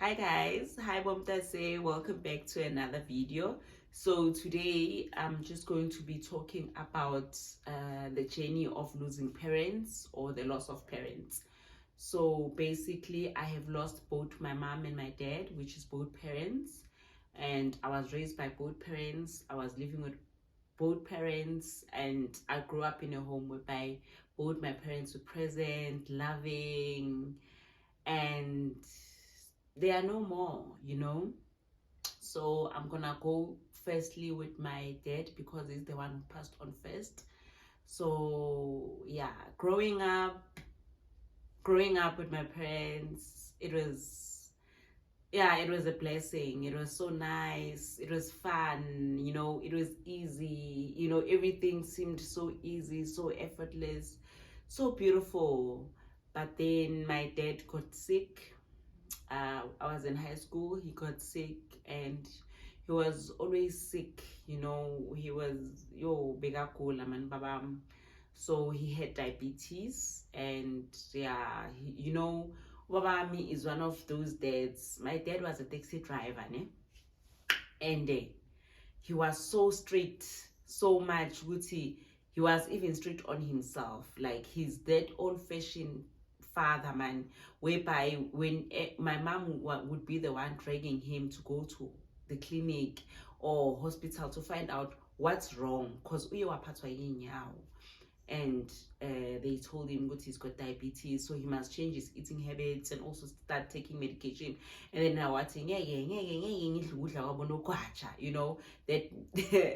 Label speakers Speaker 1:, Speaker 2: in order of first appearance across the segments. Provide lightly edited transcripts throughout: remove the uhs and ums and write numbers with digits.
Speaker 1: Hi guys, hi BoMtase, welcome back to another video. So today I'm just going to be talking about the journey of losing parents or the loss of parents. So basically I have lost both my mom and my dad, which is both parents, and I was raised by both parents. I was living with both parents, and I grew up in a home whereby both my parents were present, loving, and they are no more. So I'm gonna go firstly with my dad because he's the one who passed on first. So yeah, growing up with my parents, it was a blessing. It was so nice, it was fun, it was easy, everything seemed so easy, so effortless, so beautiful. But then my dad got sick. I was in high school, he got sick, and he was always sick. He was bigger cola man babam. So he had diabetes, and yeah, babami is one of those dads. My dad was a taxi driver, ne? And he was so strict, so much Gucci. He was even strict on himself. Like, he's that old-fashioned father, man, whereby when my mom would be the one dragging him to go to the clinic or hospital to find out what's wrong, because and they told him that he's got diabetes, so he must change his eating habits and also start taking medication. And then now what's that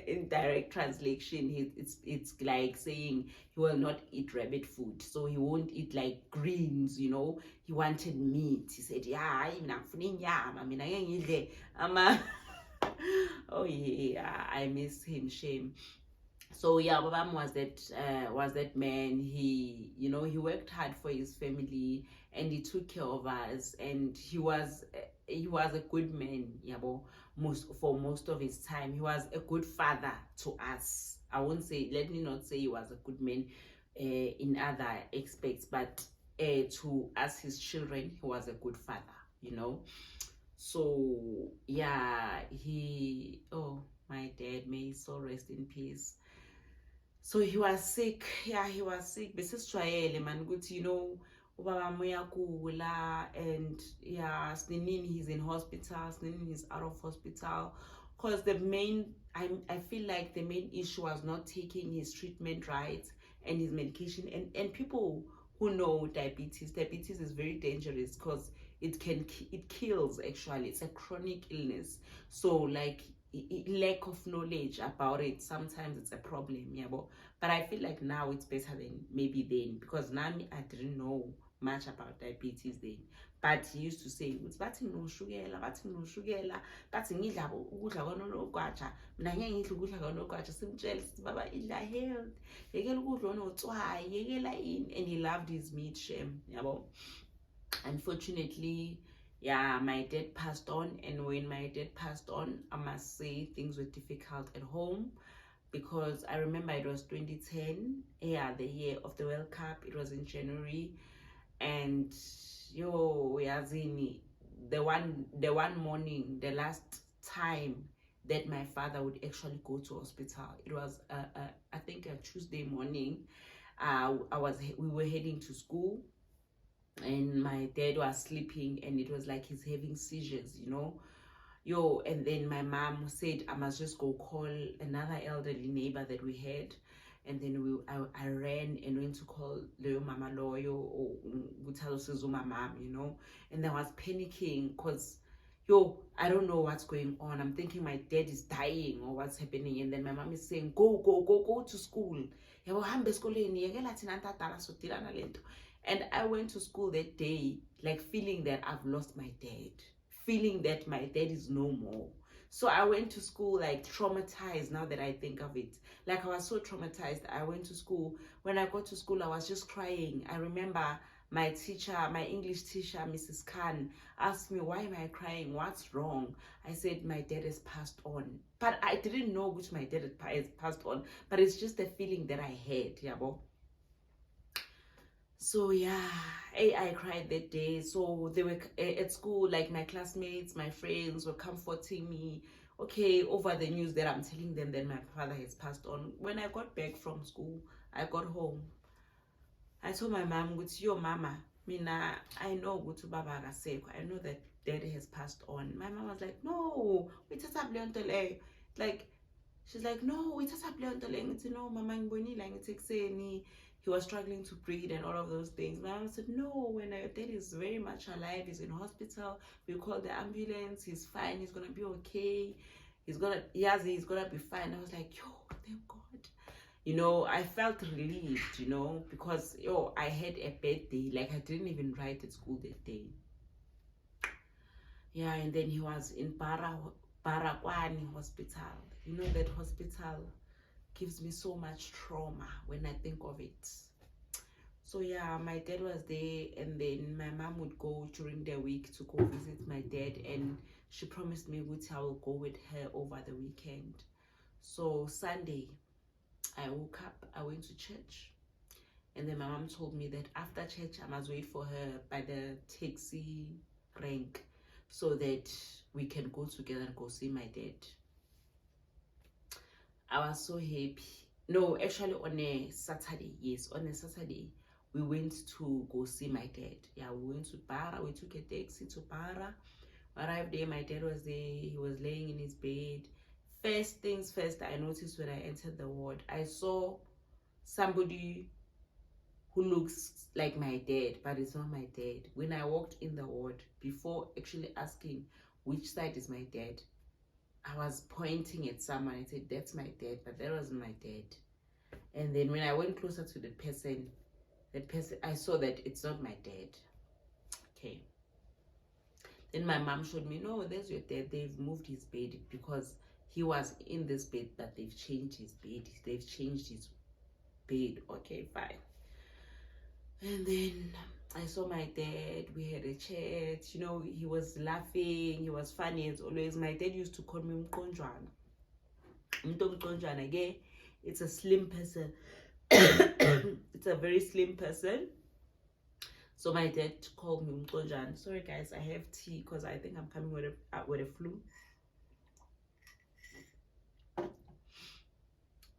Speaker 1: in direct translation, it's like saying he will not eat rabbit food, so he won't eat like greens. He wanted meat. He said, yeah, oh yeah, I miss him, shame. So yeah, Babam was that man. He worked hard for his family, and he took care of us, and he was a good man, most of his time. He was a good father to us. Let me not say he was a good man in other aspects, but to us, his children, he was a good father. So yeah, my dad, may his soul rest in peace. So he was sick. Yeah, he was sick. Besisijwayele man ukuthi ubaba uyagula, and yeah, sinini he's in hospital, sinini he's out of hospital. Because I feel like the main issue was not taking his treatment right and his medication. And people who know diabetes is very dangerous because it kills. Actually, it's a chronic illness. So like, lack of knowledge about it, sometimes it's a problem, but I feel like now it's better than maybe then, because now I didn't know much about diabetes then. But he used to say bathi nginoshukela, bathi ngidla ukudla kwanogwaja, mina ngeke ngidla ukudla kwanogwaja. Simtshela sithi baba, idla health, yekela ukudla onotswayi, yekela ini. And he loved his meat, shem, Unfortunately, yeah, my dad passed on. And when my dad passed on, I must say things were difficult at home, because I remember it was 2010, yeah, the year of the World Cup. It was in January, and yazini, the one morning, the last time that my father would actually go to hospital, it was I think a Tuesday morning. We were heading to school, and my dad was sleeping, and it was like he's having seizures. And then my mom said I must just go call another elderly neighbor that we had. And then I ran and went to call Leo Mama Loyo, or my mom. And I was panicking because I don't know what's going on. I'm thinking my dad is dying or what's happening. And then my mom is saying, go to school. And I went to school that day, like feeling that I've lost my dad, feeling that my dad is no more. So I went to school like traumatized. Now that I think of it, like I was so traumatized. I went to school. When I got to school, I was just crying. I remember my English teacher, Mrs. Khan, asked me, why am I crying? What's wrong? I said, my dad has passed on. But I didn't know which my dad had passed on. But it's just the feeling that I had, So yeah, I cried that day. So they were at school, like my classmates, my friends were comforting me. Okay, over the news that I'm telling them that my father has passed on. When I got back from school, I got home. I told my mom, "It's your mama. Mina, I know go to Baba Akasekho. I know that daddy has passed on." My mom was like, "No, we just have like she's like, "No, we just have no, mama ngibonile ngithi ekuseni he was struggling to breathe and all of those things." My mom said, "No, when our dad is very much alive, he's in hospital, we call the ambulance, he's fine, he's gonna be okay. He's gonna be fine." I was like, "Yo, thank God." I felt relieved, because I had a bad day. Like I didn't even write at school that day. Yeah, and then he was in Barakwani hospital. That hospital gives me so much trauma when I think of it. So yeah, my dad was there, and then my mom would go during the week to go visit my dad, and she promised me which I will go with her over the weekend. So Sunday, I woke up, I went to church, and then my mom told me that after church I must wait for her by the taxi rank so that we can go together and go see my dad. I was so happy. No, actually on a Saturday, yes, on a Saturday, we went to go see my dad. Yeah, we went to Para, we took a taxi to Para. Arrived there, my dad was there, he was laying in his bed. First things first, I noticed when I entered the ward, I saw somebody who looks like my dad, but it's not my dad. When I walked in the ward, before actually asking which side is my dad, I was pointing at someone. I said, "That's my dad," but that wasn't my dad. And then when I went closer to that person, I saw that it's not my dad. Okay. Then my mom showed me, "No, there's your dad. They've moved his bed because he was in this bed, but they've changed his bed. They've changed his bed." Okay, fine. And then I saw my dad. We had a chat. He was laughing. He was funny as always. My dad used to call me Mkonjwana. Mkonjwana again. It's a slim person. It's a very slim person. So my dad called me Mkonjwana. Sorry guys, I have tea because I think I'm coming with a flu.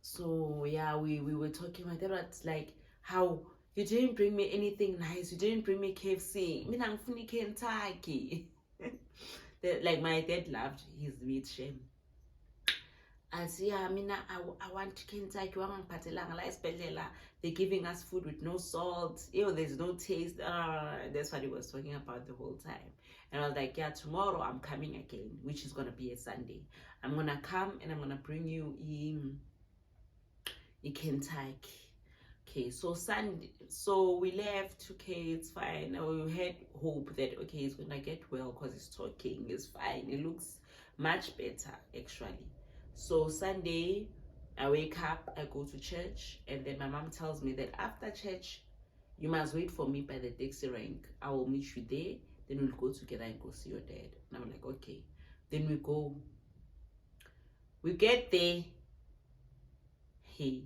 Speaker 1: So yeah, we were talking. My dad was like, "How you didn't bring me anything nice? You didn't bring me KFC. Mina ngifuna Kentucky." Like my dad loved his meat shame. I see, I want Kentucky. They're giving us food with no salt. There's no taste. That's what he was talking about the whole time. And I was like, "Yeah, tomorrow I'm coming again," which is gonna be a Sunday. I'm gonna come and I'm gonna bring you in Kentucky. Okay, so Sunday, so we left. Okay, it's fine. We had hope that okay, he's gonna get well because he's talking. It's fine. It looks much better actually. So Sunday, I wake up, I go to church, and then my mom tells me that after church, you must wait for me by the taxi rank. I will meet you there. Then we'll go together and go see your dad. And I'm like, okay. Then we go. We get there. Hey,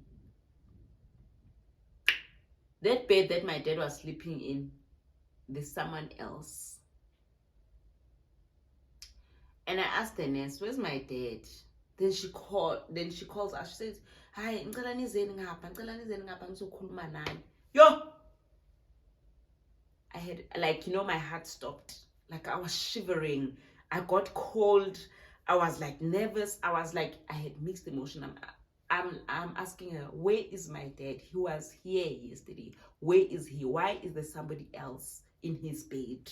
Speaker 1: that bed that my dad was sleeping in, there's someone else. And I asked the nurse, "Where's my dad?" Then she calls us. She says, "Hi, ngicela nizeni ngapha ngizokhuluma nani." Yo! I had, like, my heart stopped. Like, I was shivering. I got cold. I was like nervous. I was like, I had mixed emotion. I'm asking her, "Where is my dad? He was here yesterday. Where is he? Why is there somebody else in his bed?"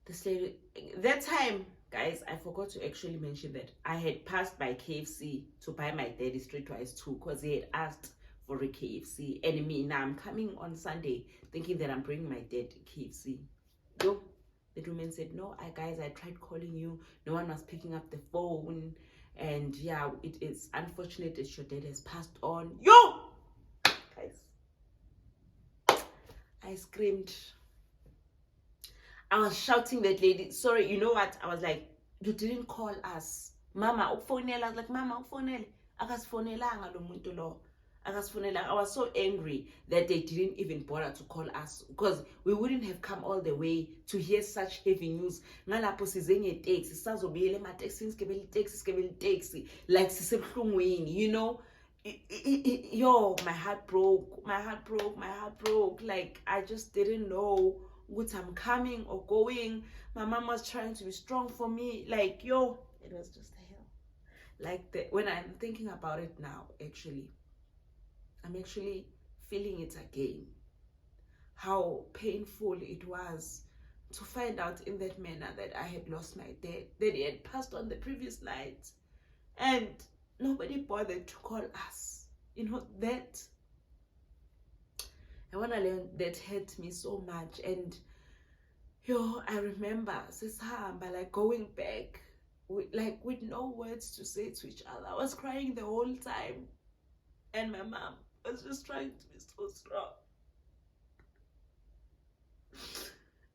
Speaker 1: This lady, that time, guys, I forgot to actually mention that I had passed by KFC to buy my daddy streetwise too, because he had asked for a KFC. And me, now I'm coming on Sunday thinking that I'm bringing my dad KFC. Yo, the woman said, "No, guys, I tried calling you. No one was picking up the phone. And yeah, it is unfortunate that your dad has passed on." Yo! Guys, I screamed. I was shouting that lady. Sorry, you know what? I was like, "You didn't call us. Mama, ukufonela." I was like, "Mama, ukufonele. Akasifonelanga lo muntu lo." I was so angry that they didn't even bother to call us, because we wouldn't have come all the way to hear such heavy news. Ngalapho size ngeteksi, sisazobuyela emateksini, sigibele iteksi, like sisebuhlungwini, you know. Yo, my heart broke. Like, I just didn't know what I'm coming or going. My mom was trying to be strong for me. Like, yo, it was just hell. Like, when I'm thinking about it now, I'm actually feeling it again. How painful it was to find out in that manner that I had lost my dad, that he had passed on the previous night, and nobody bothered to call us. You know, that, I want to learn, that hurt me so much. And yo, I remember Sisahamba, like, going back with no words to say to each other. I was crying the whole time, and my mom was just trying to be so strong.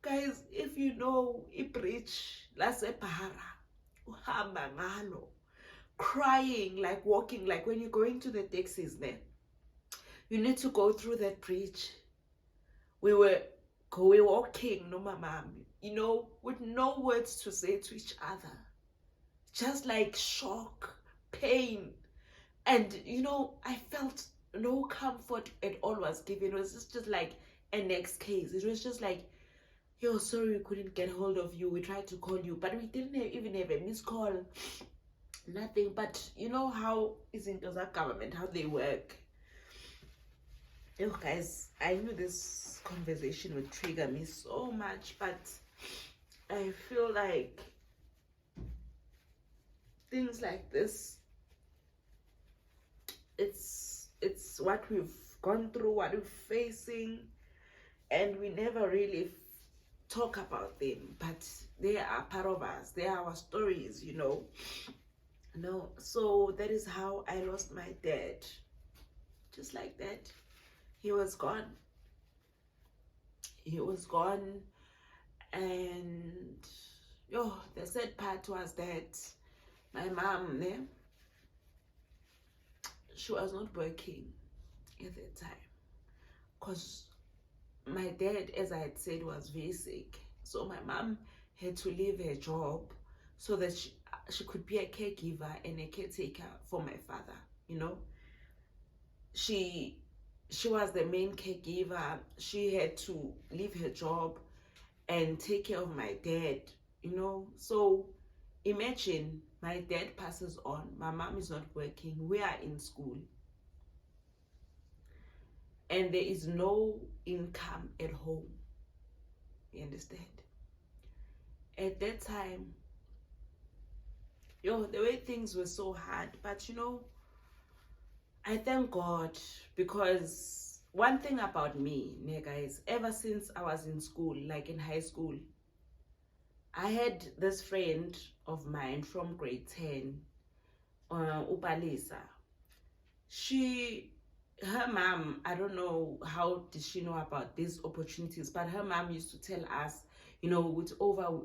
Speaker 1: Guys, if you know bridge lasebhara, uhamba ngalo, crying, like walking, like when you're going to the taxis there, you need to go through that bridge. We were walking, no mama, you know, with no words to say to each other, just like shock, pain. And you know, I felt no comfort at all was given. It was just like a next case. It was just like, yo, sorry we couldn't get hold of you, we tried to call you, but we didn't even have a missed call, nothing. But you know how is in our government, how they work. Yo guys, I knew this conversation would trigger me so much, but I feel like things like this, it's what we've gone through, what we're facing, and we never really talk about them, but they are part of us, they are our stories, you know. No, so that is how I lost my dad, just like that. He was gone. And yo, the sad part was that my mom, she was not working at that time, because my dad, as I had said, was very sick. So my mom had to leave her job so that she could be a caregiver and a caretaker for my father, you know. She was the main caregiver. She had to leave her job and take care of my dad, you know. So imagine, my dad passes on, my mom is not working, we are in school, and there is no income at home. You understand? At that time, yo, the way things were so hard, but you know, I thank God, because one thing about me, guys, ever since I was in school, like in high school, I had this friend of mine from grade 10, Upalisa. Her mom, I don't know how did she know about these opportunities, but her mom used to tell us, you know, with over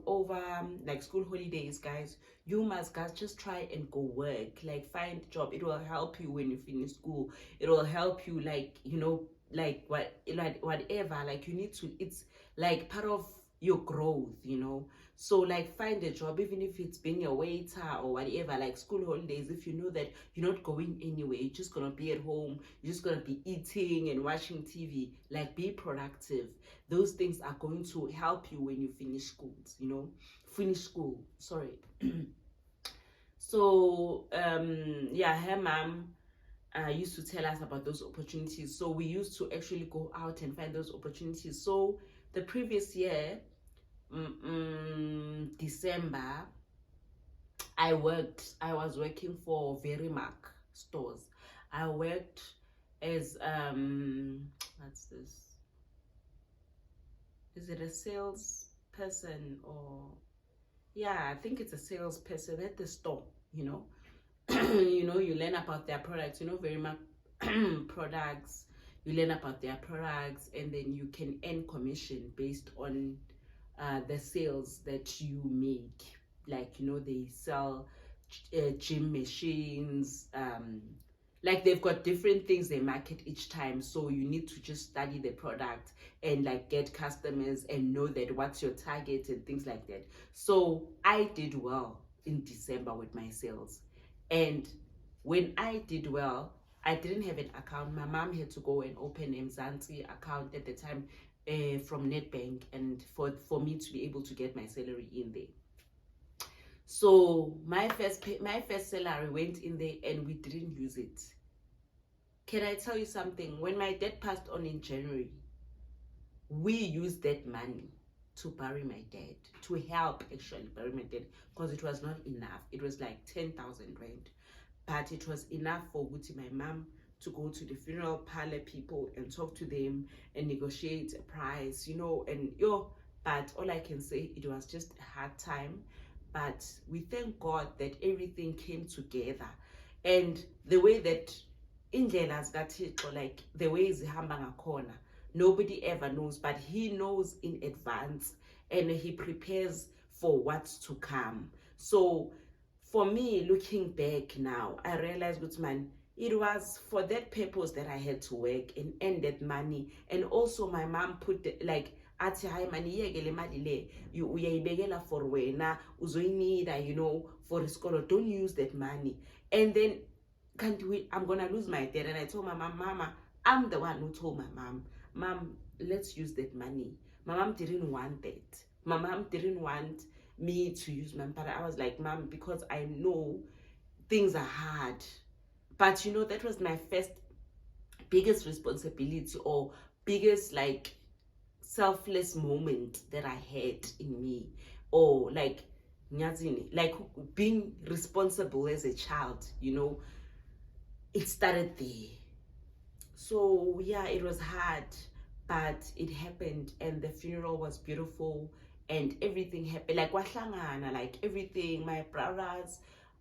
Speaker 1: like school holidays, guys, you must guys just try and go work, like find a job. It will help you when you finish school. It will help you, like, you know, like whatever, like you need to, it's like part of your growth, you know. So like find a job, even if it's being a waiter or whatever, like school holidays, if you know that you're not going anywhere, you're just gonna be at home, you're just gonna be eating and watching TV, like be productive. Those things are going to help you when you finish school, you know. Sorry. So yeah, her mom used to tell us about those opportunities, so we used to actually go out and find those opportunities. So the previous year, December, I was working for Verimark stores. I worked as what's this, is it a sales person, or yeah, I think it's a salesperson at the store, you know. You know, you learn about their products, you know, Verimark products, you learn about their products, and then you can earn commission based on the sales that you make. Like, you know, they sell gym machines, like they've got different things they market each time, so you need to just study the product and like get customers and know that what's your target and things like that. So I did well in December with my sales, and when I did well, I didn't have an account. My mom had to go and open a Mzansi account at the time, from Nedbank, and for me to be able to get my salary in there. So my first salary went in there and we didn't use it. Can I tell you something? When my dad passed on in January, we used that money to bury my dad, to help actually bury my dad, because it was not enough. It was like 10,000 rand, but it was enough for Guti, my mom, to go to the funeral parlor people and talk to them and negotiate a price, you know, and but all I can say, it was just a hard time. But we thank God that everything came together. And the way that indlela zikaThixo, like the way zihamba ngakhona, nobody ever knows, but he knows in advance and he prepares for what's to come. So for me, looking back now, I realize, good man, it was for that purpose that I had to work and earn that money. And also my mom put like, athi hayi mani yeke le mali le uyayibekela for wena uzoyinida, you know, for isikolo, don't use that money. And then I'm gonna lose my dad. And I told my mom, Mama, I'm the one who told my mom, let's use that money. My mom didn't want that. My mom didn't want me to use my money. But I was like, Mom, because I know things are hard. But you know, that was my first biggest responsibility, or biggest like selfless moment that I had in me, or like being responsible as a child, you know. It started there. So yeah, it was hard, but it happened, and the funeral was beautiful, and everything happened like wahlangana, like everything, my brothers,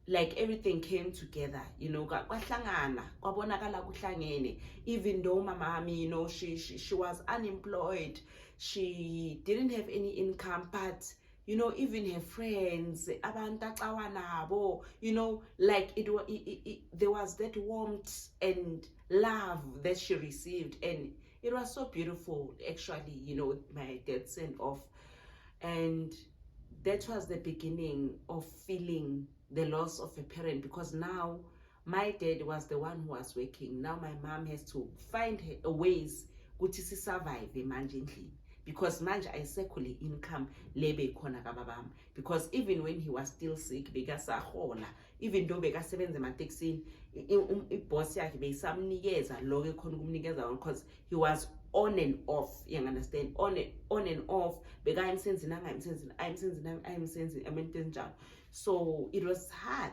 Speaker 1: like everything came together, you know. Kwahlangana, kwabonakala kuhlangene. Even though my mommy, you know, she was unemployed, she didn't have any income, but you know, even her friends, you know, like there was that warmth and love that she received, and it was so beautiful actually, you know, my dad sent off. And that was the beginning of feeling the loss of a parent, because now my dad was the one who was working. Now my mom has to find ways to survive manje, because manje ayisekho le income lebe khona kababam. Because even when he was still sick, bekasahola, even though bekasebenza emateksini, boss yakhe beyisamnikeza lokho ekhona ukumnikeza, because he was on and off, you understand, on and off, bekayimsenzini angayimsenzini, ayimsenzini amentenjalo. So it was hard.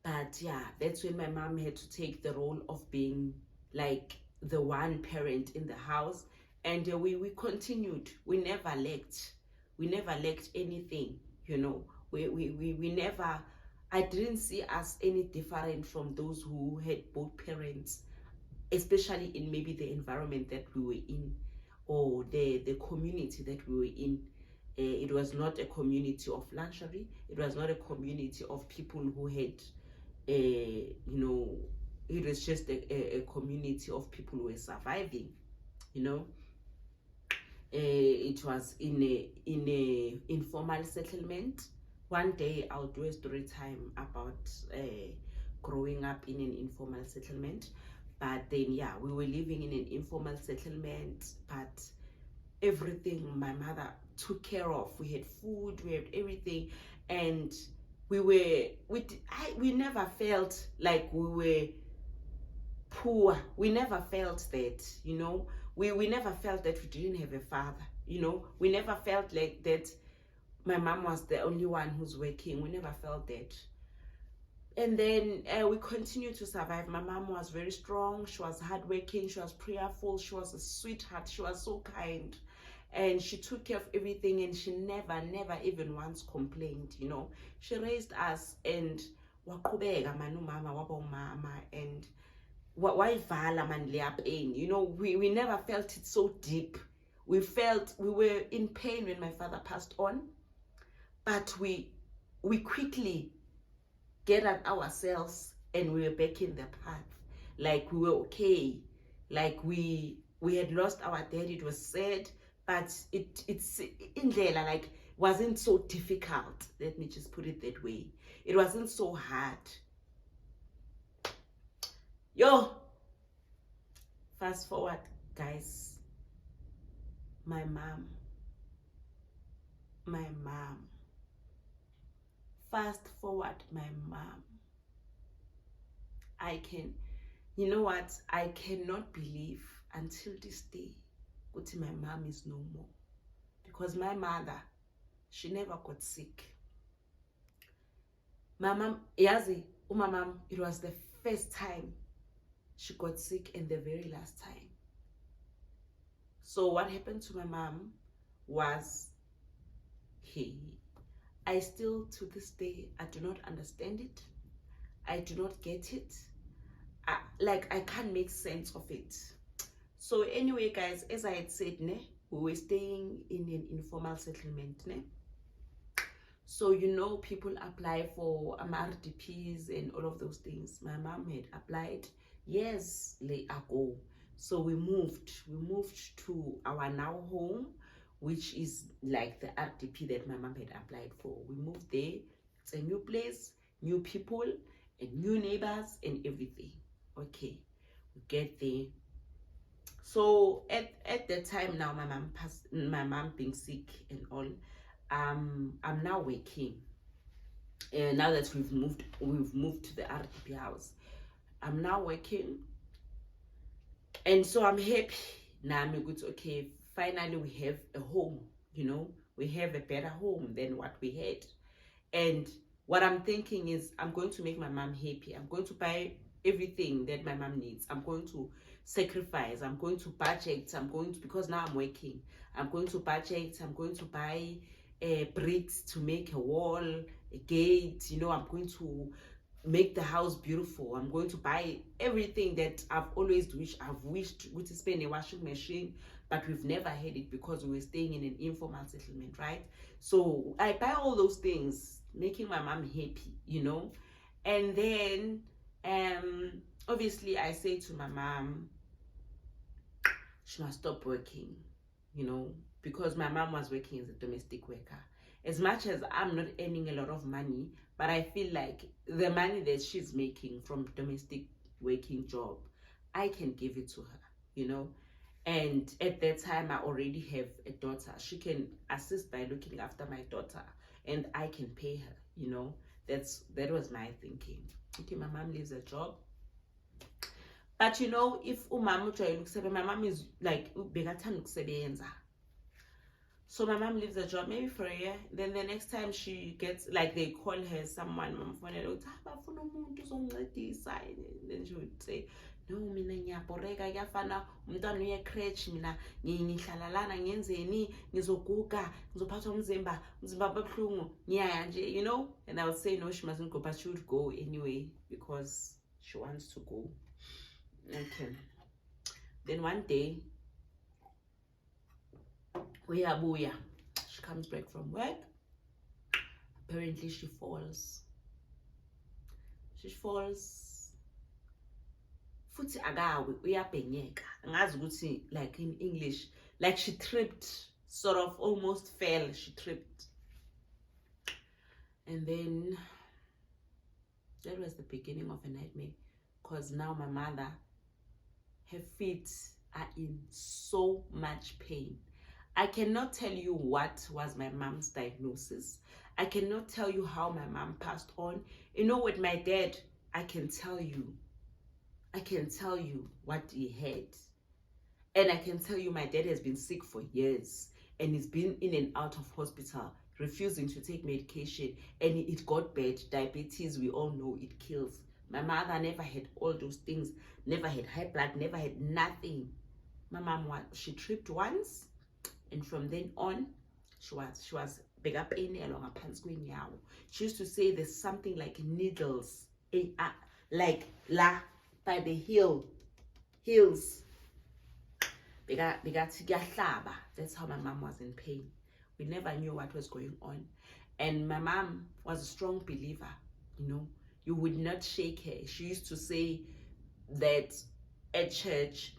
Speaker 1: But yeah, that's when my mom had to take the role of being like the one parent in the house. And we continued. We never lacked anything, you know. We never, I didn't see us any different from those who had both parents, especially in maybe the environment that we were in, or the community that we were in. It was not a community of luxury. It was not a community of people who had, you know, it was just a community of people who were surviving, you know. It was in a informal settlement. One day I'll do a story time about growing up in an informal settlement. But then yeah, we were living in an informal settlement, but everything my mother took care of. We had food, we had everything, and we never felt like we were poor. We never felt that, you know. We never felt that we didn't have a father, you know. We never felt like that my mom was the only one who's working. We never felt that. And then we continued to survive. My mom was very strong. She was hardworking. She was prayerful. She was a sweetheart. She was so kind. And she took care of everything, and she never even once complained, you know. She raised us, and waqhubeka manu mama wabo mama, and wayivala man leya pain, you know. We never felt it so deep. We were in pain when my father passed on, but we quickly gathered ourselves and we were back in the path. Like we were okay. Like we had lost our dad. It was sad, but it's in there like wasn't so difficult. Let me just put it that way. It wasn't so hard. Yo, fast forward, guys. My mom. Fast forward, my mom. You know what? I cannot believe until this day, my mom is no more. Because my mother, she never got sick. My mom, yazi, my mom, it was the first time she got sick and the very last time. So what happened to my mom was, I still, to this day, I do not understand it. I do not get it. I can't make sense of it. So anyway, guys, as I had said, we were staying in an informal settlement. So, people apply for RDPs and all of those things. My mom had applied years ago. So we moved to our now home, which is like the RDP that my mom had applied for. We moved there. It's a new place, new people, and new neighbors and everything. Okay, we get there. So at that time now, my mom being sick and all, I'm now working. And now that we've moved to the RDP house, I'm now working, and so I'm happy now. I'm good. Okay, finally we have a home. We have a better home than what we had. And what I'm thinking is, I'm going to make my mom happy. I'm going to buy everything that my mom needs. I'm going to sacrifice. I'm going to budget. Because now I'm working, I'm going to budget. I'm going to buy bricks to make a wall, a gate. I'm going to make the house beautiful. I'm going to buy everything that I've always wished to spend a washing machine, but we've never had it because we were staying in an informal settlement, right? So I buy all those things, making my mom happy, and then obviously I say to my mom, she must stop working, because my mom was working as a domestic worker. As much as I'm not earning a lot of money, but I feel like the money that she's making from domestic working job, I can give it to her, And at that time, I already have a daughter. She can assist by looking after my daughter, and I can pay her, That was my thinking. Okay, my mom leaves a job. But if my mom is like, so my mom leaves a job maybe for a year. Then the next time she gets, like, they call her someone, then she would say, no, mina ngiyaboreka, kuyafana umntwana uye crèche, mina ngihlala lana ngenzeni, ngizoguga, ngizophathwa umzimba buhlungu, ngiyaya nje, and I would say no, she mustn't go, but she would go anyway because she wants to go. Okay. Then one day, she comes back from work. Apparently she falls. Futhi agawe uyabhenyeka. Angazi ukuthi, like in English, like she tripped, sort of almost fell. She tripped. And then that was the beginning of a nightmare, because now my mother, her feet are in so much pain. I cannot tell you what was my mom's diagnosis. I cannot tell you how my mom passed on. With my dad, I can tell you what he had. And I can tell you my dad has been sick for years, and he's been in and out of hospital, refusing to take medication, and it got bad. Diabetes, we all know it kills. My mother never had all those things, never had high blood, never had nothing. My mom, she tripped once, and from then on, she was bigger pain along a pants. She used to say there's something like needles, like la by the heels. That's how my mom was in pain. We never knew what was going on. And my mom was a strong believer, you would not shake her. She used to say that at church,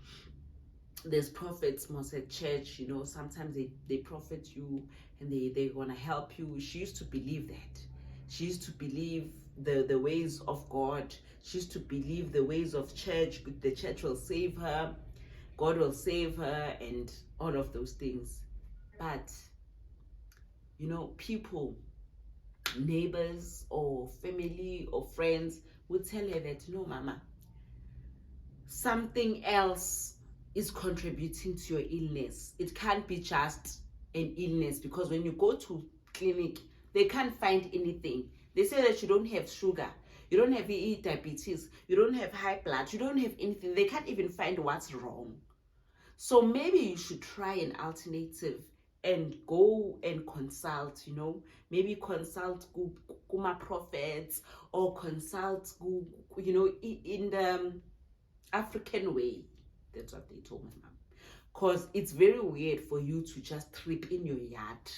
Speaker 1: there's prophets most at church, you know, sometimes they prophet you and they're gonna help you. She used to believe that. She used to believe the ways of God. She used to believe the ways of church. The church will save her, God will save her, and all of those things. But you know, people, neighbors or family or friends would tell her that, no, mama, something else is contributing to your illness. It can't be just an illness, because when you go to clinic, they can't find anything. They say that you don't have sugar, you don't have diabetes, you don't have high blood, you don't have anything. They can't even find what's wrong. So maybe you should try an alternative and go and consult, you know, maybe consult kuma prophets, or consult, you know, in the African way. That's what they told my mom. Because it's very weird for you to just trip in your yard.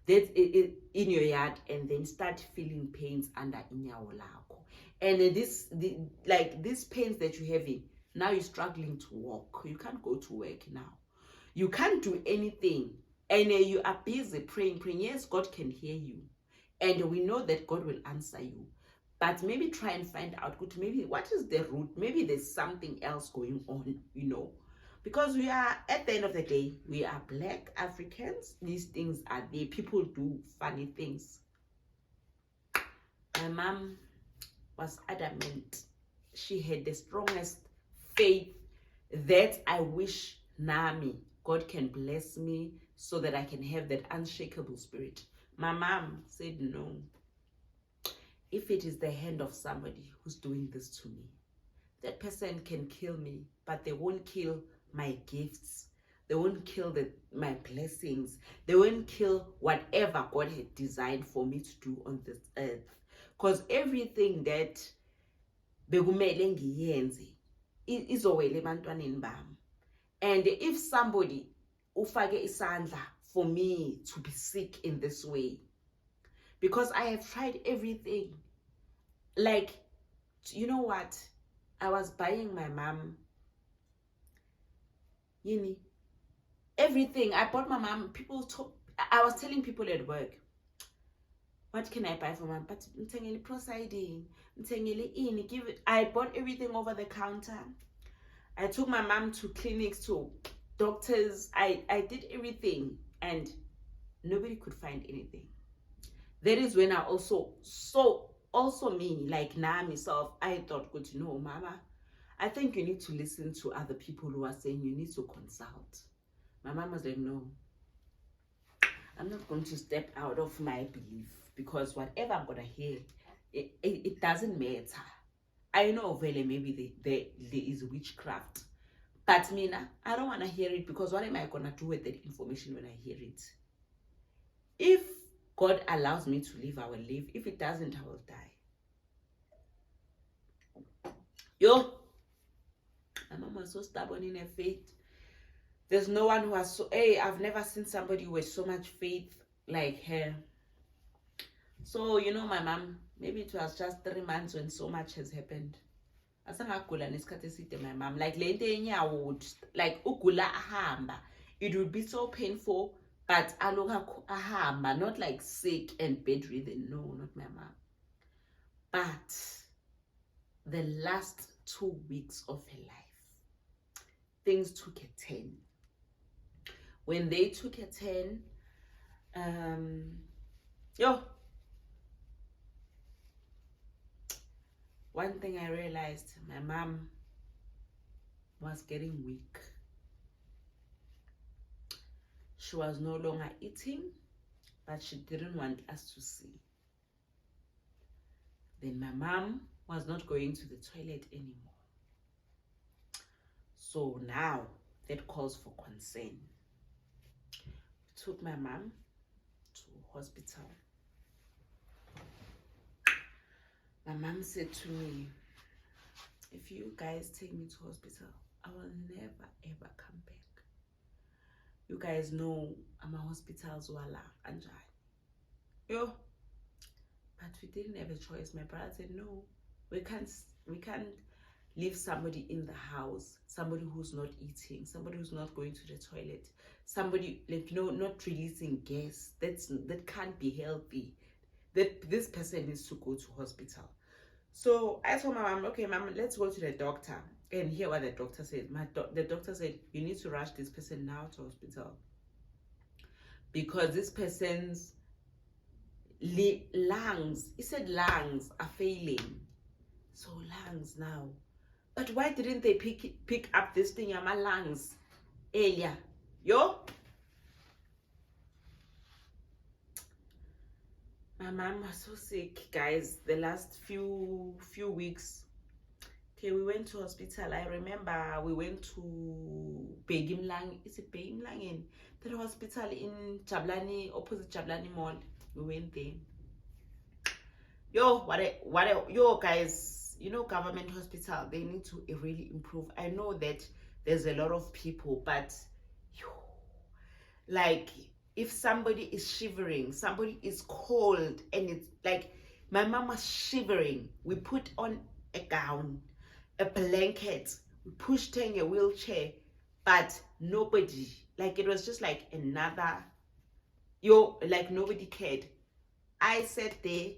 Speaker 1: That's it, in your yard, and then start feeling pains under inyawo lakho. And like these pains that you're having, now you're struggling to walk. You can't go to work now. You can't do anything. And you are busy praying. Yes, God can hear you. And we know that God will answer you. But maybe try and find out, maybe what is the root? Maybe there's something else going on, you know. Because we are, at the end of the day, we are Black Africans. These things are there. People do funny things. My mom was adamant. She had the strongest faith that I wish Nami, God can bless me so that I can have that unshakable spirit. My mom said no. If it is the hand of somebody who's doing this to me, that person can kill me, but they won't kill my gifts. They won't kill my blessings. They won't kill whatever God had designed for me to do on this earth. Because everything that bekumele ngiyenze izowela ebantwaneni bami. And if somebody ufake isandla for me to be sick in this way, because I have tried everything. Like, you know what? I was buying my mom, everything. I bought my mom. I was telling people at work, what can I buy for mom? But mtengele prosiding, mtengele ini, give it. I bought everything over the counter. I took my mom to clinics, to doctors. I did everything, and nobody could find anything. That is when I also me, like now myself, I thought, good to know, mama, I think you need to listen to other people who are saying you need to consult. My mom was like, no, I'm not going to step out of my belief, because whatever I'm going to hear, it doesn't matter. I know really maybe there is witchcraft, but Mina, I don't want to hear it, because what am I going to do with that information when I hear it? If God allows me to live, I will live. If it doesn't, I will die. Yo, my mom was so stubborn in her faith. There's no one who has I've never seen somebody with so much faith like her. So, you know, my mom, maybe it was just 3 months when so much has happened. My mom, like like ugula ahamba. It would be so painful, but ahamba, not like sick and bedridden. No, not my mom. But the last 2 weeks of her life, things took a turn. When they took a turn, one thing I realized, my mom was getting weak. She was no longer eating, but she didn't want us to see. Then my mom was not going to the toilet anymore. So now that calls for concern. Took my mom to hospital. My mom said to me, if you guys take me to hospital, I will never ever come back. You guys know I'm a hospital's wala anjani. Yo. But we didn't have a choice. My brother said, no, we can't leave somebody in the house, somebody who's not eating, somebody who's not going to the toilet, somebody, like, not releasing gas. That can't be healthy. That this person needs to go to hospital. So I told my mom, okay, mom, let's go to the doctor and hear what the doctor said. The doctor said, you need to rush this person now to hospital because this person's lungs, he said lungs are failing. So lungs now. But why didn't they pick up this thing, my lungs, earlier? Yo? My mom was so sick, guys, the last few weeks. Okay, we went to hospital. I remember we went to Begimlang. Is it Begimlang in the hospital in Jablani, opposite Jablani Mall? We went there. Yo, yo, guys, government hospital, they need to really improve. I know that there's a lot of people, but yo, like, if somebody is shivering, somebody is cold, and it's like my mom was shivering, we put on a gown, a blanket, we pushed her in a wheelchair, but nobody, like, it was just like another, like nobody cared. I sat there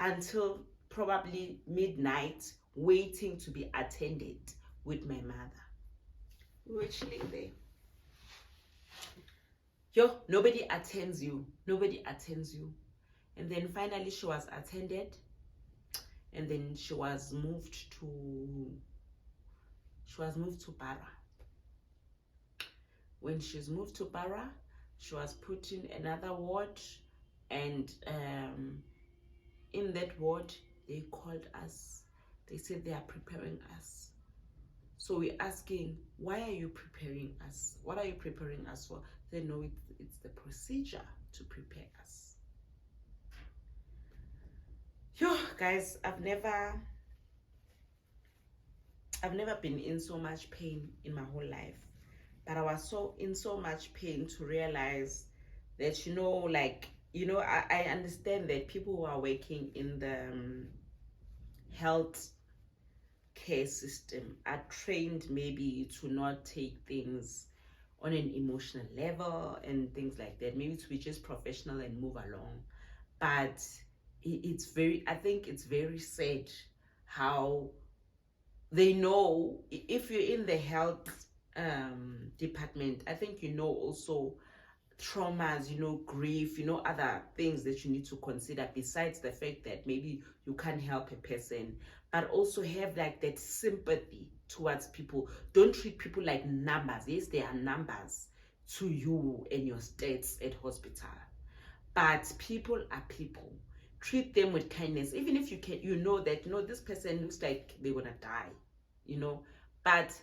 Speaker 1: until probably midnight waiting to be attended with my mother. We were chilling there. Nobody attends you. And then finally she was attended, and then she was moved to Bara. When she's moved to Bara, she was put in another ward, and in that ward they called us. They said they are preparing us. So we're asking, why are you preparing us? What are you preparing us for? They know it's the procedure to prepare us. Yo, guys, I've never been in so much pain in my whole life, but I was in so much pain to realize that, I understand that people who are working in the health care system are trained maybe to not take things on an emotional level and things like that, maybe to be just professional and move along. But I think it's very sad how they know, if you're in the health department, I think also traumas, grief, other things that you need to consider besides the fact that maybe you can't help a person, but also have like that sympathy towards people. Don't treat people like numbers. Yes, they are numbers to you and your states at hospital, but people are people. Treat them with kindness, even if you know that this person looks like they're gonna die, but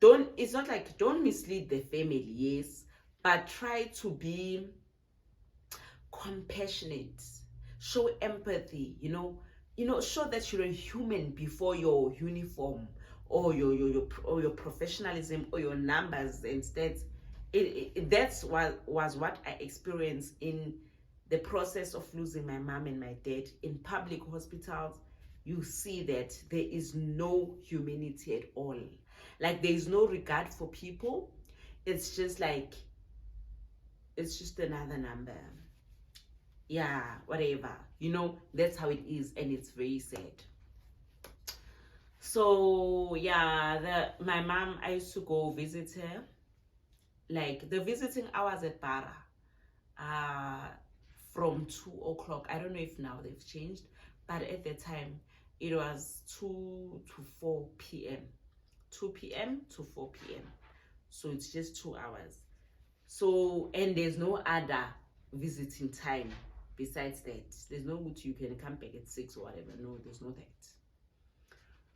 Speaker 1: it's not like, don't mislead the family, yes, but try to be compassionate, show empathy, show that you're a human before your uniform or your professionalism or your numbers and stats. That's was what I experienced in the process of losing my mom and my dad. In public hospitals, you see that there is no humanity at all. Like, there is no regard for people. It's just like, it's just another number. Yeah, whatever. That's how it is, and it's very sad. So yeah, my mom, I used to go visit her. Like, the visiting hours at Bara from 2 o'clock. I don't know if now they've changed, but at the time it was 2 to 4 p.m. 2 p.m. to 4 p.m. So it's just 2 hours. So, and there's no other visiting time besides that. There's no way you can come back at 6 or whatever. No, there's no that.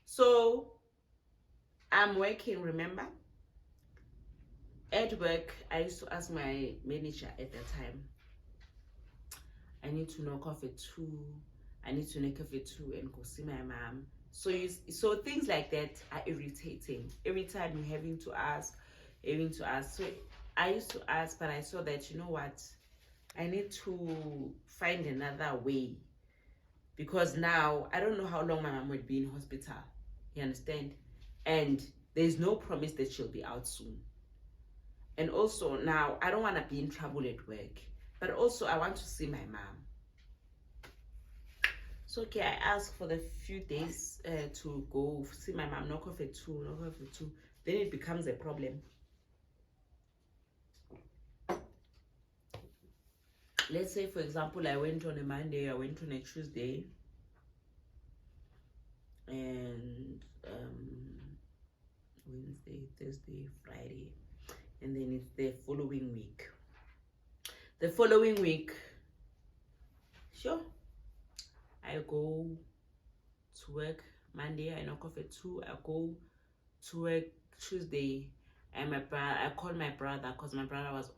Speaker 1: So I'm working, remember? At work, I used to ask my manager at that time, I need to knock off at 2. I need to knock off at 2 and go see my mom. So things like that are irritating. Every time you're having to ask. So I used to ask, but I saw that, I need to find another way, because now I don't know how long my mom would be in hospital. You understand? And there's no promise that she'll be out soon. And also now I don't want to be in trouble at work, but also I want to see my mom. So okay, I asked for the few days to go see my mom. Knock off at 2, knock off at 2. Then it becomes a problem. Let's say, for example, I went on a Monday, I went on a Tuesday, and Wednesday, Thursday, Friday, and then it's the following week. The following week, sure, I go to work Monday, I knock off at 2, I go to work Tuesday, and I called my brother because my brother was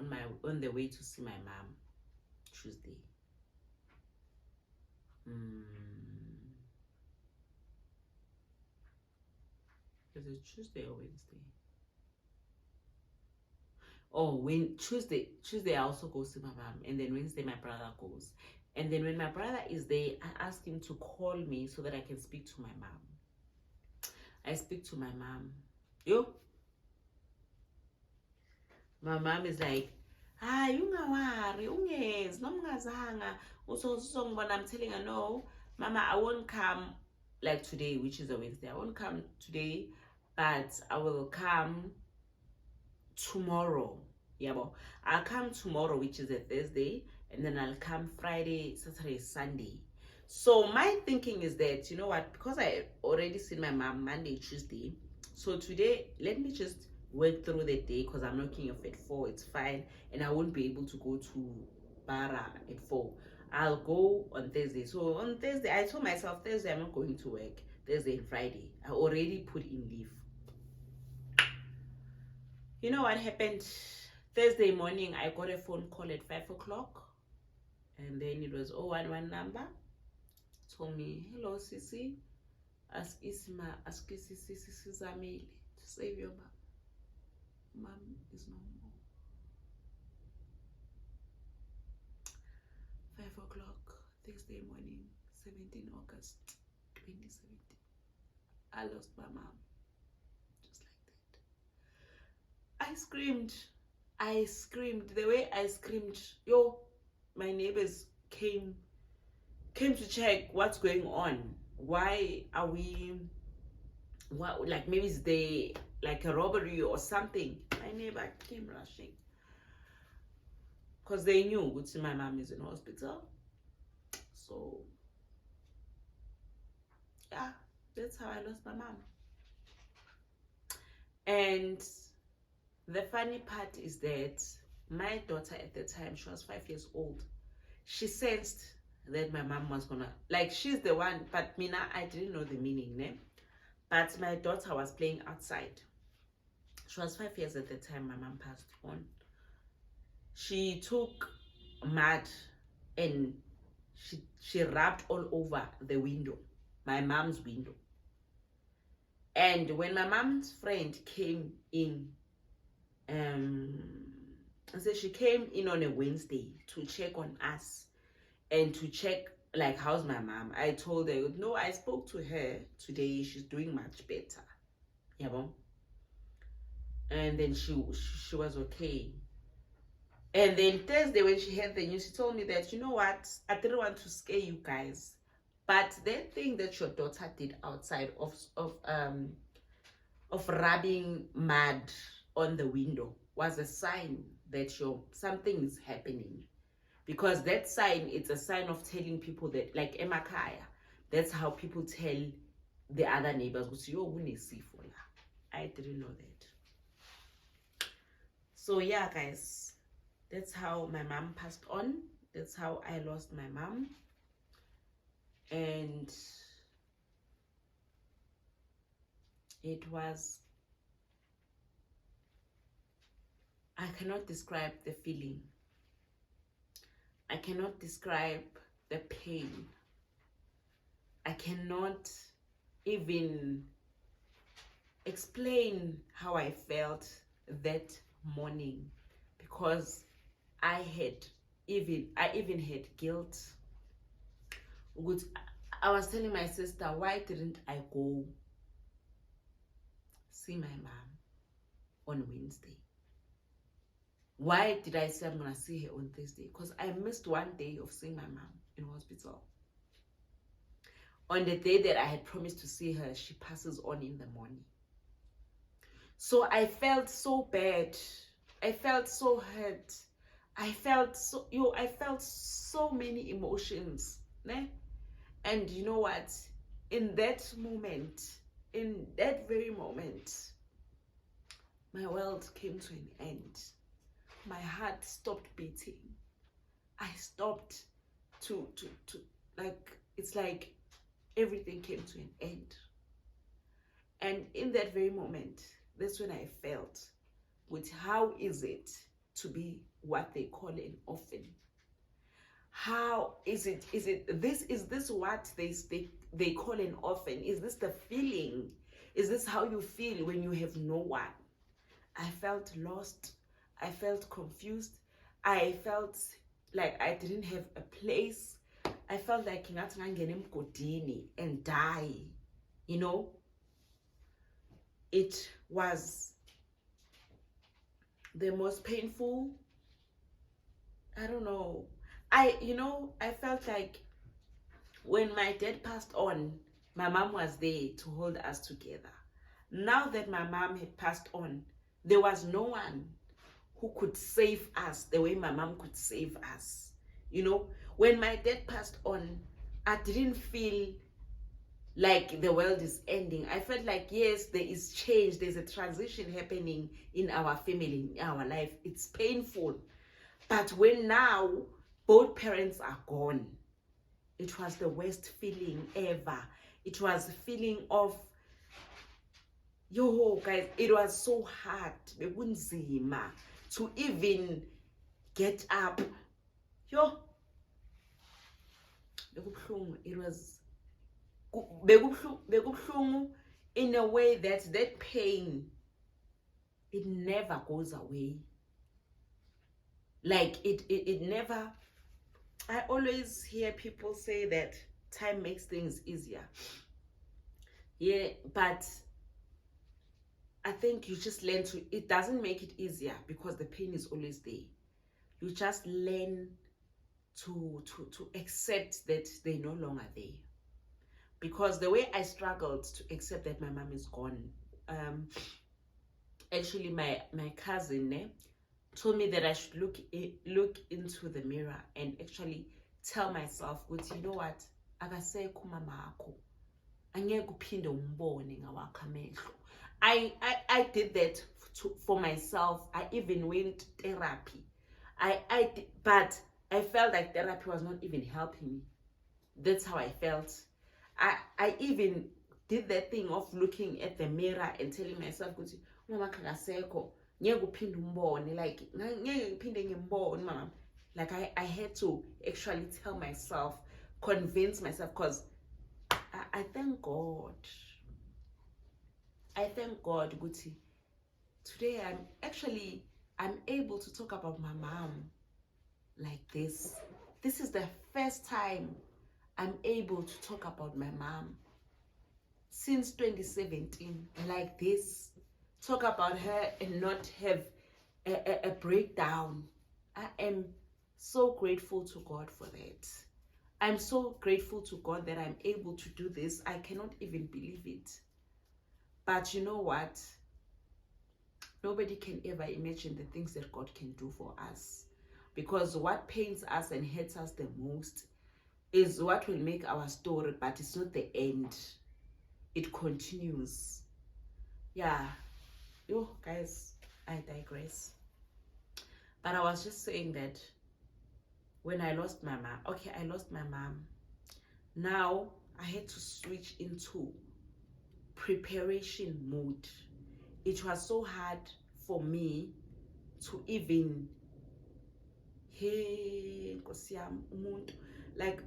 Speaker 1: on the way to see my mom Tuesday. Is it Tuesday or Wednesday? Oh, when Tuesday I also go see my mom, and then Wednesday my brother goes. And then when my brother is there, I ask him to call me so that I can speak to my mom. I speak to my mom. Yo. My mom is like, you ngawari, ungez, nomngazanga. Also, I'm telling her, no, Mama, I won't come like today, which is a Wednesday. I won't come today, but I will come tomorrow. Yeah, well, I'll come tomorrow, which is a Thursday, and then I'll come Friday, Saturday, Sunday. So my thinking is that, you know what, because I already seen my mom Monday, Tuesday, so today let me just work through the day because I'm knocking off at 4. It's fine, and I won't be able to go to Bara at 4. I'll go on Thursday. So on Thursday, I told myself Thursday I'm not going to work. Thursday and Friday, I already put in leave. You know what happened? Thursday morning, I got a phone call at 5 o'clock, and then it was 011 number. Told me, hello, Sisi. Ask Sisi Zameli to save your mom. Mom is no more. 5 o'clock, Thursday morning, 17 August 2017. I lost my mom. Just like that. I screamed. The way I screamed, yo, my neighbors came to check what's going on. Why are we, what, like maybe it's like a robbery or something. My neighbor came rushing because they knew my mom is in hospital. So yeah, that's how I lost my mom. And the funny part is that my daughter at the time, she was 5 years old. She sensed that my mom was gonna, like, she's the one, but Mina, I didn't know the meaning, ne? But my daughter was playing outside. She was 5 years at the time my mom passed on. She took mud and she rubbed all over the window, my mom's window. And when my mom's friend came in, so she came in on a Wednesday to check on us and to check like how's my mom. I told her, no, I spoke to her today, she's doing much better. Yeah, and then she was okay. And then Thursday when she heard the news, she told me that, you know what, I didn't want to scare you guys, but that thing that your daughter did outside of rubbing mud on the window was a sign that something is happening. Because that sign, it's a sign of telling people that, like emakaya, that's how people tell the other neighbors, I didn't know that. So yeah, guys, that's how my mom passed on. That's how I lost my mom. And it was, I cannot describe the feeling. I cannot describe the pain. I cannot even explain how I felt that morning, because I even had guilt. I was telling my sister, why didn't I go see my mom on Wednesday? Why did I say I'm gonna see her on Thursday? Because I missed one day of seeing my mom in hospital. On the day that I had promised to see her, she passes on in the morning. So I felt so bad. I felt so hurt. I felt so many emotions. Ne? And you know what? In that moment, in that very moment, my world came to an end. My heart stopped beating. I stopped to like, it's like everything came to an end. And in that very moment, that's when I felt with how is it to be what they call an orphan? How is it this what they call an orphan? Is this the feeling? Is this how you feel when you have no one? I felt lost. I felt confused. I felt like I didn't have a place. I felt like and die. You know, it was the most painful. I don't know. I felt like when my dad passed on, my mom was there to hold us together. Now that my mom had passed on, there was no one who could save us the way my mom could save us. You know, when my dad passed on, I didn't feel like the world is ending. I felt like, yes, there is change. There's a transition happening in our family, in our life. It's painful. But when now both parents are gone, it was the worst feeling ever. It was a feeling of, yo, guys, it was so hard to even get up. Yo, it was in a way that pain, it never goes away. Like it never. I always hear people say that time makes things easier. Yeah, but I think you just learn to, it doesn't make it easier because the pain is always there. You just learn to accept that they're no longer there. Because the way I struggled to accept that my mom is gone, actually my cousin told me that I should look into the mirror and actually tell myself, you know what, akasekho mama akho, angeke uphinde umbone ngawakho amehlo. I did that for myself. I even went therapy. But I felt like therapy was not even helping me. That's how I felt. I even did that thing of looking at the mirror and telling myself, mama akasekho, ngeke uphinde umbone, like ngeke uphinde ngimbone mama. Like I had to actually tell myself, convince myself, because I thank God. I thank God, Guti. Today I'm able to talk about my mom like this. This is the first time I'm able to talk about my mom since 2017 like this. Talk about her and not have a breakdown. I am so grateful to God for that. I'm so grateful to God that I'm able to do this. I cannot even believe it. But you know what? Nobody can ever imagine the things that God can do for us. Because what pains us and hurts us the most is what will make our story, but it's not the end. It continues. Yeah. You guys, I digress. But I was just saying that when I lost my mom, I lost my mom. Now I had to switch into preparation mode. It was so hard for me to even like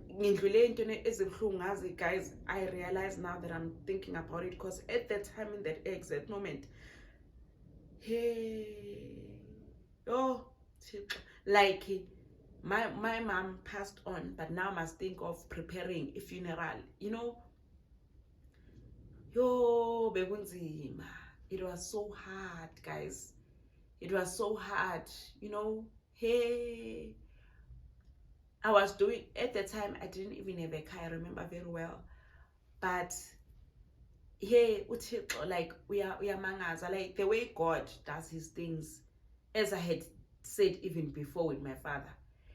Speaker 1: guys, I realize now that I'm thinking about it, because at that time, in that exact moment, like my mom passed on, but now must think of preparing a funeral. You know, yo, bekunzima. It was so hard, guys. It was so hard, you know. Hey, I was doing, at the time, I didn't even have a car, I remember very well. But, hey, like, we are mangaza, like, the way God does his things, as I had said even before with my father,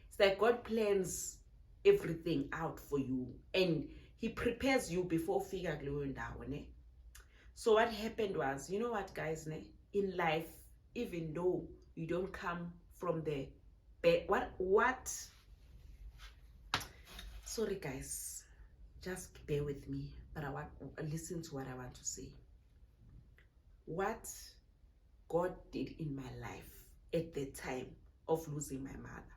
Speaker 1: it's like God plans everything out for you, and he prepares you before figure going down. So what happened was, you know what, guys, in life, even though you don't come from the what sorry guys, just bear with me, but I want listen to what I want to say. What God did in my life at the time of losing my mother,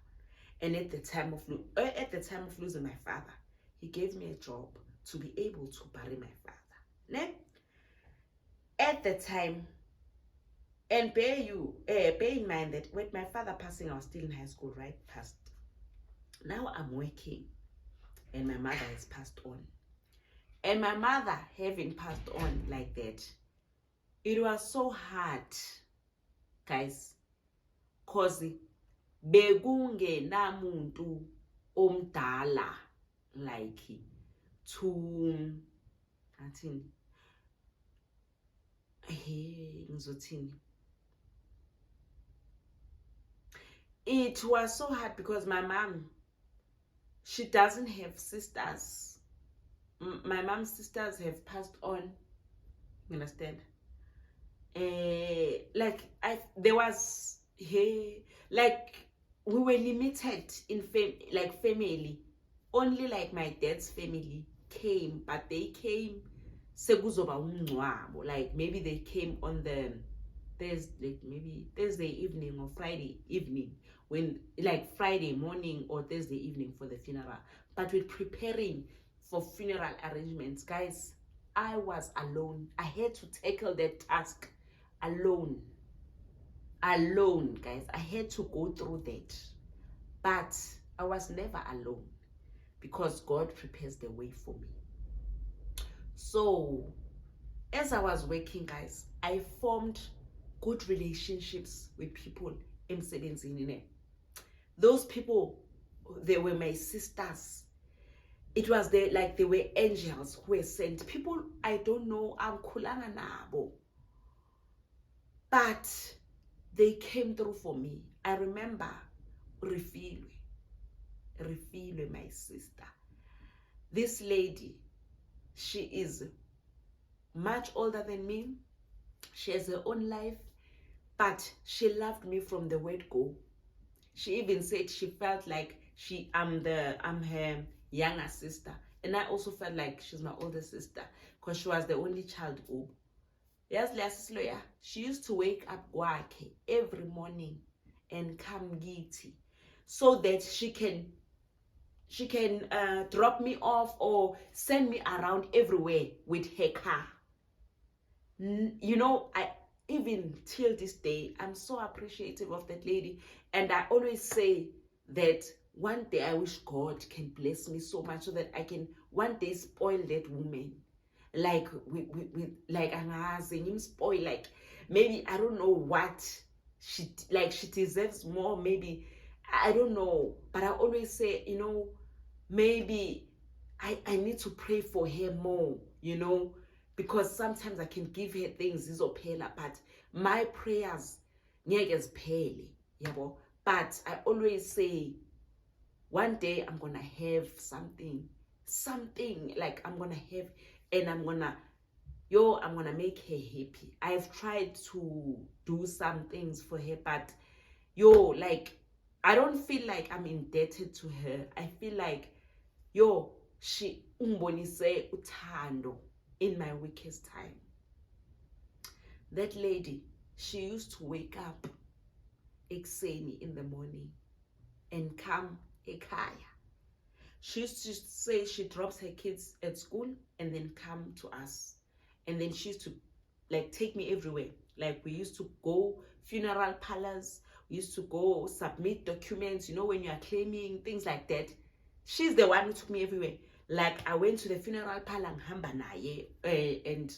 Speaker 1: and at the time of losing my father, he gave me a job to be able to bury my father. At the time, and bear in mind that with my father passing, I was still in high school, right? Passed. Now I'm working, and my mother has passed on. And my mother having passed on like that, it was so hard, guys, cause bekungenamuntu omdala like to athini ngizothini. It was so hard because my mom, she doesn't have sisters. My mom's sisters have passed on. You understand? Like there was like we were limited in family. Only like my dad's family came, but they came sekuzoba umncwabo. Like maybe they came on the Thursday evening or Friday evening, when like Friday morning or Thursday evening for the funeral. But with preparing for funeral arrangements, guys, I was alone. I had to tackle that task alone, guys. I had to go through that, but I was never alone because God prepares the way for me. So as I was working, guys, I formed good relationships with people emsebenzini. Those people, they were my sisters. It was like they were angels who were sent. People I don't know, angikhulanga nabo, but they came through for me. I remember Refilwe, my sister. This lady, she is much older than me. She has her own life, but she loved me from the word go. She even said she felt like I'm her younger sister, and I also felt like she's my older sister because she was the only child. Yes, Lasiloya. She used to wake up kwakhe every morning and come giti, so that she can drop me off or send me around everywhere with her car. You know, I even till this day, I'm so appreciative of that lady, and I always say that one day I wish God can bless me so much so that I can one day spoil that woman. Like we like I'm spoil, like maybe I don't know what she deserves more, maybe I don't know, but I always say, you know, maybe I need to pray for her more, you know, because sometimes I can give her things but my prayers ngeke ziphele, yabo. But I always say one day I'm gonna have something like I'm gonna have, and I'm gonna make her happy. I've tried to do some things for her, but like I don't feel like I'm indebted to her. I feel like she umbonise uthando in my weakest time. That lady, she used to wake up ekuseni in the morning and come ekhaya. She used to say she drops her kids at school and then come to us. And then she used to like take me everywhere. Like we used to go funeral parlors, used to go submit documents, you know, when you are claiming, things like that. She's the one who took me everywhere. Like, I went to the funeral parlor and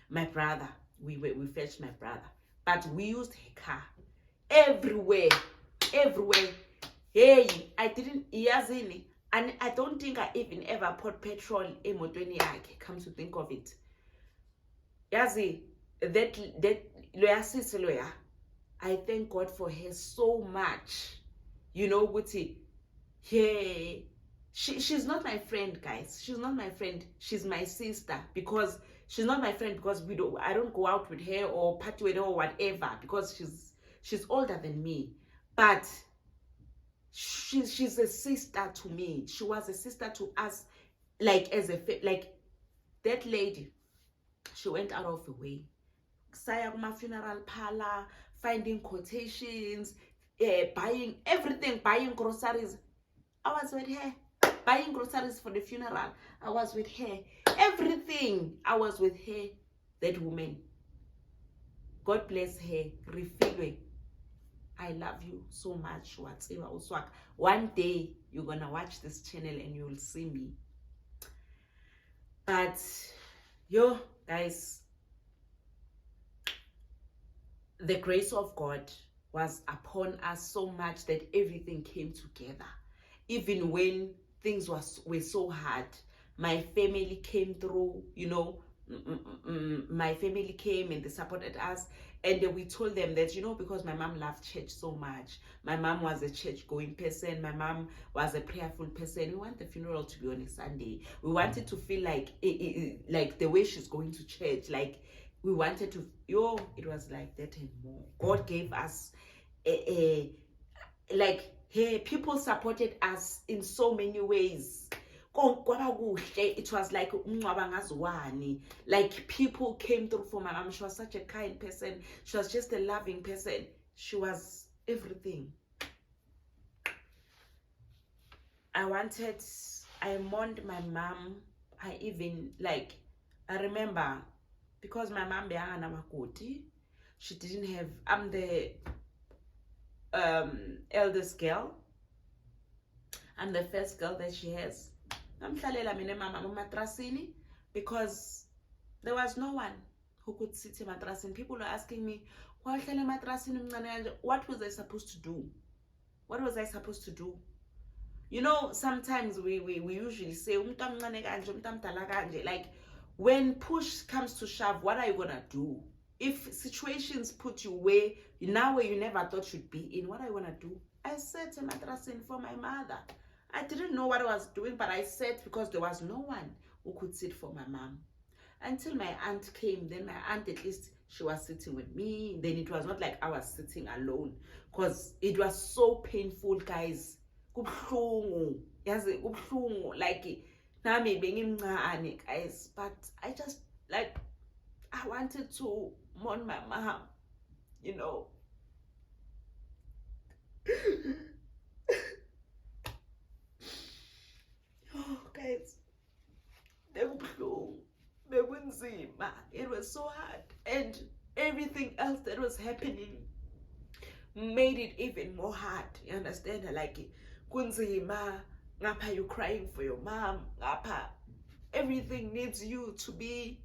Speaker 1: my brother, we fetched my brother, but we used her car everywhere. Hey, I didn't yazini, and I don't think I even ever put petrol in emotweni yakhe, come to think of it. Yazi, that lawyer sis lawyer, I thank God for her so much. You know, Guti, yeah, she's not my friend, guys. She's not my friend. She's my sister, because she's not my friend because I don't go out with her or party with her or whatever, because she's older than me. But she's a sister to me. She was a sister to us, like, as a like, that lady, she went out of the way. Saya kuma funeral parlor, finding quotations, buying everything, buying groceries. I was with her. Buying groceries for the funeral, I was with her. Everything, I was with her. That woman, God bless her. Refilwe, I love you so much. One day you're gonna watch this channel and you'll see me. But yo, guys, the grace of God was upon us so much that everything came together. Even when things were so hard, my family came through, you know. My family came and they supported us, and we told them that, you know, because my mom loved church so much, my mom was a church going person, my mom was a prayerful person, we want the funeral to be on a Sunday. We wanted to feel like like the way she's going to church, like we wanted to, it was like that and more. God gave us like, hey, people supported us in so many ways. It was like like people came through for my mom. She was such a kind person. She was just a loving person. She was everything. I mourned my mom. I even, like, I remember, because my mom she didn't have, I'm the eldest girl. I'm the first girl that she has. Because there was no one who could sit in matrasini. People were asking me, what was I supposed to do? What was I supposed to do? You know, sometimes we usually say, like, when push comes to shove, what are you gonna do? If situations put you where you never thought you'd be in, what are you gonna do? I sat in matrasini for my mother. I didn't know what I was doing, but I sat because there was no one who could sit for my mom. Until my aunt came, then my aunt, at least, she was sitting with me. Then it was not like I was sitting alone, because it was so painful, guys. Like, guys, but I just, like, I wanted to mourn my mom, you know. Oh, guys, it was so hard, and everything else that was happening made it even more hard. You understand? Like, kunzima, ngapha, you crying for your mom, ngapha, everything needs you to be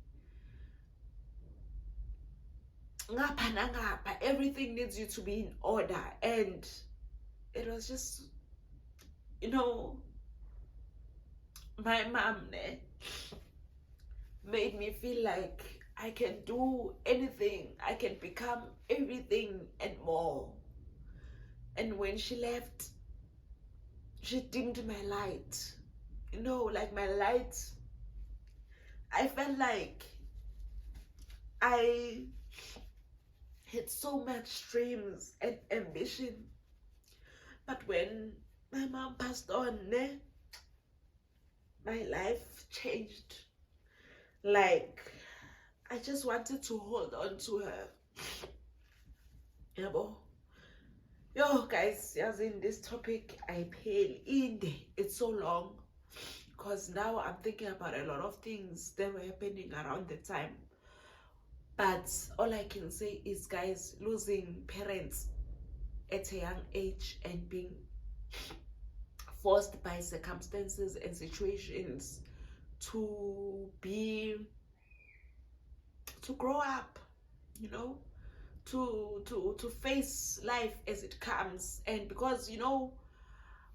Speaker 1: ngapha na ngapha, everything needs you to be in order. And it was just, you know, my mom made me feel like I can do anything, I can become everything and more. And when she left, she dimmed my light, you know, like my light. I felt like I had so much dreams and ambition, but when my mom passed on, my life changed. Like, I just wanted to hold on to her. Yo, guys, as in this topic, I pale in. It's so long, because now I'm thinking about a lot of things that were happening around the time. But all I can say is, guys, losing parents at a young age and being forced by circumstances and situations to grow up, you know, to face life as it comes. And because, you know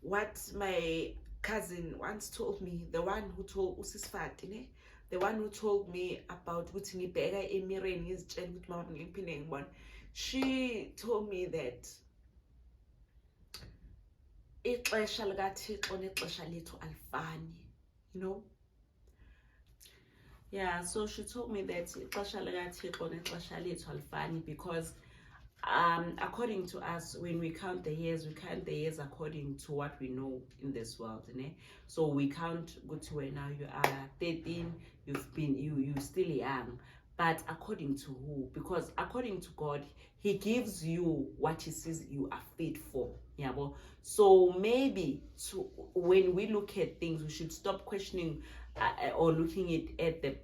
Speaker 1: what my cousin once told me, the one who told Usisfati, the one who told me about she told me that you know. Yeah, so she told me that because according to us, when we count the years according to what we know in this world, né? So we count good to where now you are 13, you still young, but according to who? Because according to God, he gives you what he says you are fit for. Yeah, well, so maybe when we look at things, we should stop questioning or looking at the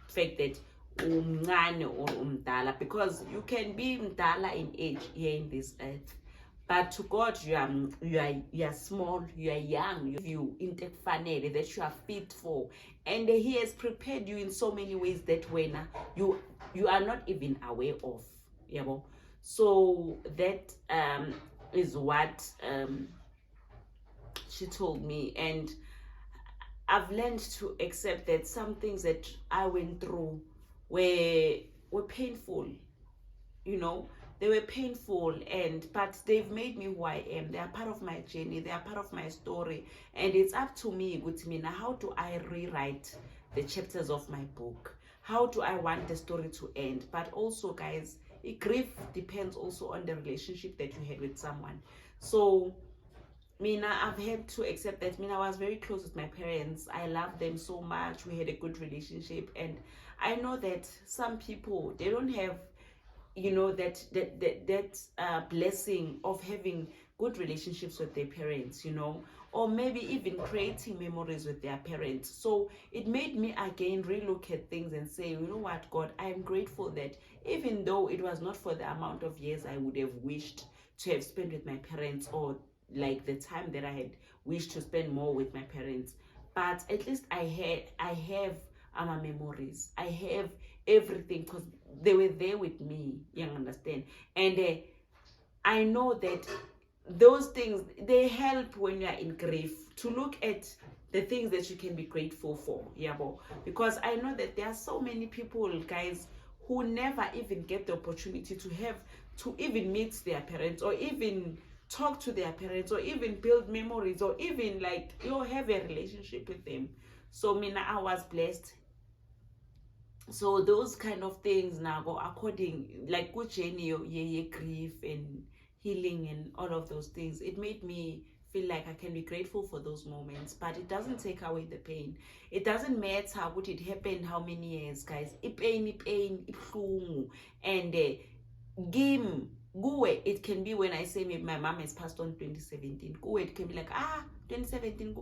Speaker 1: fact that umncane or umdala, because you can be mdala in age here in this earth, but to God you are small, you are young, you into fanele that you are fit for, and he has prepared you in so many ways that when you are not even aware of. Yeah, well, so that is what she told me, and I've learned to accept that some things that I went through were painful, you know. They were painful, but they've made me who I am. They are part of my journey, they are part of my story, and it's up to me, Gutimina, how do I rewrite the chapters of my book? How do I want the story to end? But also, guys, grief depends also on the relationship that you had with someone. So Mina, I've had to accept that. Mina, I was very close with my parents. I loved them so much. We had a good relationship, and I know that some people, they don't have, you know, that blessing of having good relationships with their parents, you know, or maybe even creating memories with their parents. So it made me again relook at things and say, you know what, God, I am grateful that even though it was not for the amount of years I would have wished to have spent with my parents, or like the time that I had wished to spend more with my parents, but at least I have my memories. I have everything because they were there with me. You understand? And I know that those things, they help when you are in grief to look at the things that you can be grateful for. Yeah, because I know that there are so many people, guys, who never even get the opportunity to even meet their parents, or even talk to their parents, or even build memories, or even like have a relationship with them. So Mina, I was blessed. So those kind of things now go according, like good journey, grief and healing and all of those things. It made me feel like I can be grateful for those moments, but it doesn't take away the pain. It doesn't matter what it happened, how many years, guys. Pain, and game. It can be when I say maybe my mom has passed on 2017. It can be like 2017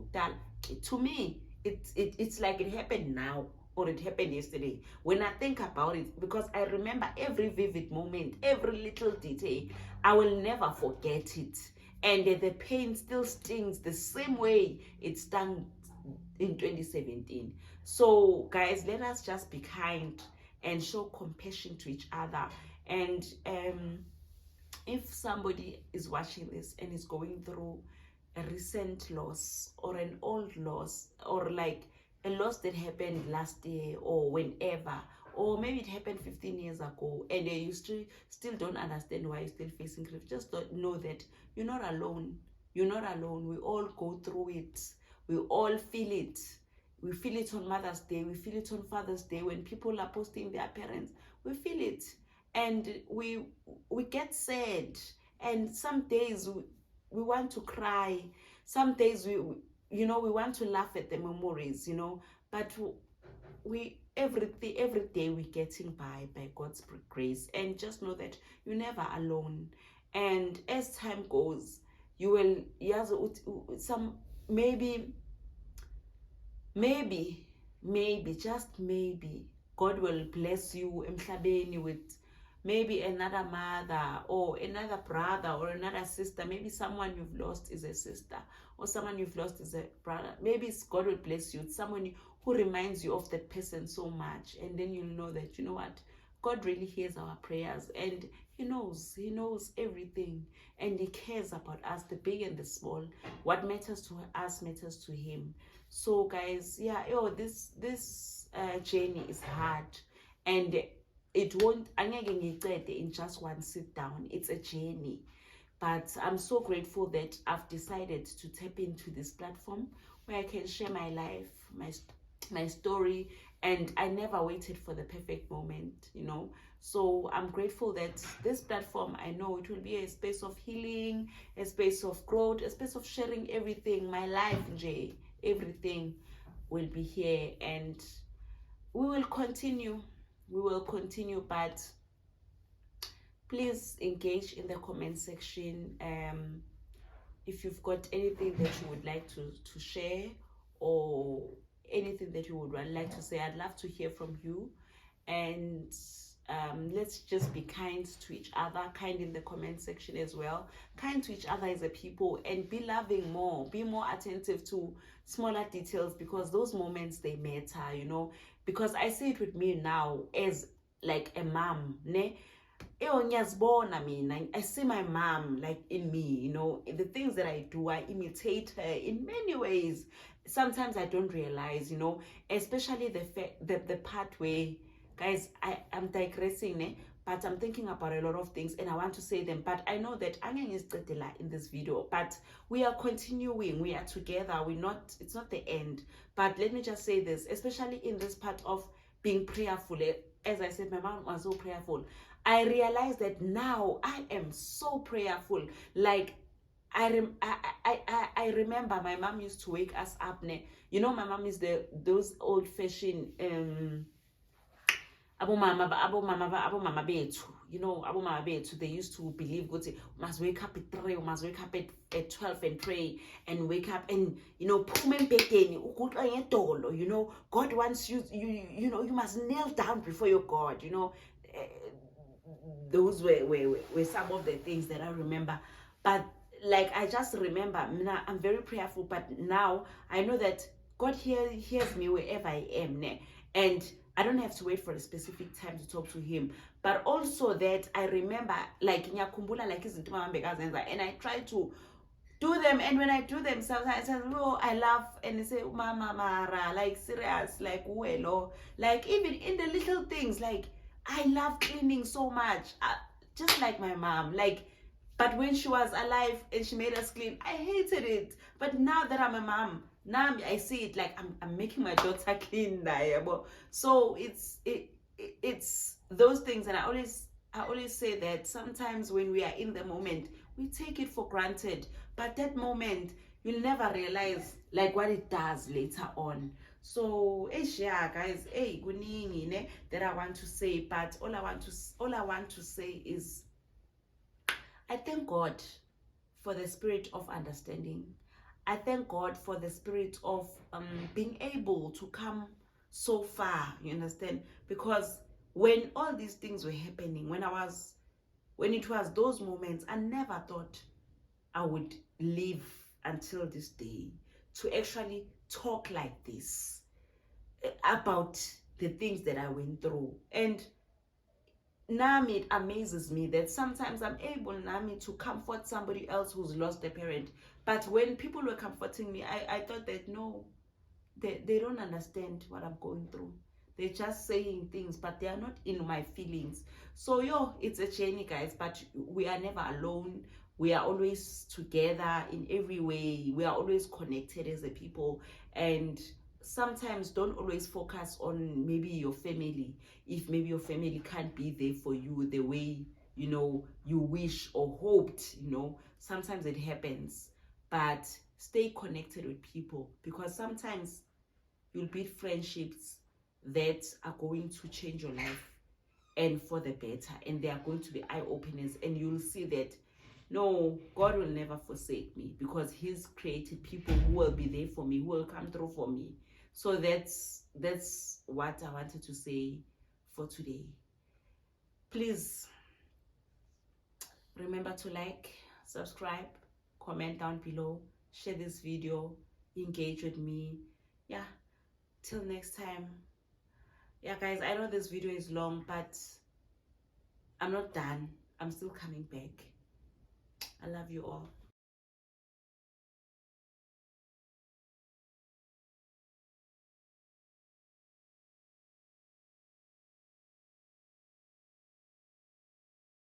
Speaker 1: to me. It's like it happened now, or it happened yesterday. When I think about it, because I remember every vivid moment, every little detail, I will never forget it. And the pain still stings the same way it stung in 2017. So guys, let us just be kind and show compassion to each other. And if somebody is watching this and is going through a recent loss, or an old loss, or like a loss that happened last year or whenever, or maybe it happened 15 years ago, and you still don't understand why you're still facing grief, just don't know that you're not alone. You're not alone. We all go through it. We all feel it. We feel it on Mother's Day. We feel it on Father's Day when people are posting their parents. We feel it, and we get sad, and some days we want to cry. Some days we want to laugh at the memories, but we every day we're getting by God's grace. And just know that you're never alone. And as time goes, you will some maybe just maybe God will bless you emhlabeni with maybe another mother or another brother or another sister. Maybe someone you've lost is a sister, or someone you've lost is a brother. Maybe it's God will bless you. It's someone who reminds you of that person so much, and then you'll know that, you know what, God really hears our prayers, and he knows everything, and he cares about us, the big and the small. What matters to us matters to him. So guys, yeah, this journey is hard, and it won't in just one sit down. It's a journey, but I'm so grateful that I've decided to tap into this platform where I can share my life, my story, and I never waited for the perfect moment, So I'm grateful that this platform, I know it will be a space of healing, a space of growth, a space of sharing everything, my life, Jay, everything will be here, and we will continue. But please engage in the comment section. If you've got anything that you would like to share, or anything that you would like to say, I'd love to hear from you. And let's just be kind to each other, kind in the comment section as well, kind to each other as a people, and be loving more, be more attentive to smaller details, because those moments, they matter, because I see it with me now as like a mom, ne? I see my mom like in me, the things that I do, I imitate her in many ways. Sometimes I don't realize, especially the part where, guys, I'm digressing, but I'm thinking about a lot of things and I want to say them, but I know that Anya is in this video, but we are continuing, we are together, it's not the end. But let me just say this, especially in this part of being prayerful. As I said, my mom was so prayerful. I realized that now I am so prayerful. Like, I remember my mom used to wake us up. My mom is those old-fashioned abo mama bethu, abo mama bethu, they used to believe that you must wake up at 3, you must wake up at 12 and pray, and wake up and God wants you, you must kneel down before your God, those were some of the things that I remember. But like, I just remember, I'm very prayerful, but now I know that God hears me wherever I am, and I don't have to wait for a specific time to talk to him. But also that I remember, like, and I try to do them, and when I do them, sometimes I laugh and they say, Mama Mara, like, serious, like, well, like, even in the little things, like, I love cleaning so much, just like my mom, like. But when she was alive and she made us clean, I hated it. But now that I'm a mom, now I see it like I'm making my daughter clean. So it's those things, and I always say that sometimes when we are in the moment, we take it for granted. But that moment, you'll never realize like what it does later on. So, yeah, guys, kuningi that I want to say, but all I want to say is, I thank God for the spirit of understanding. I thank God for the spirit of being able to come so far, you understand? Because when all these things were happening, when it was those moments, I never thought I would live until this day to actually talk like this about the things that I went through. And now it amazes me that sometimes I'm able to comfort somebody else who's lost a parent. But when people were comforting me, I thought that no, they don't understand what I'm going through. They're just saying things, but they are not in my feelings. So it's a journey, guys, but we are never alone. We are always together in every way. We are always connected as a people. And sometimes don't always focus on maybe your family, if maybe your family can't be there for you the way you wish or hoped. Sometimes it happens, but stay connected with people, because sometimes you'll build friendships that are going to change your life and for the better, and they are going to be eye-openers, and you'll see that no, God will never forsake me, because he's created people who will be there for me, who will come through for me. So that's what I wanted to say for today. Please Remember to like, subscribe, comment down below, share this video, engage with me. Yeah, till next time. Yeah guys, I know this video is long, but I'm not done. I'm still coming back. I love you all.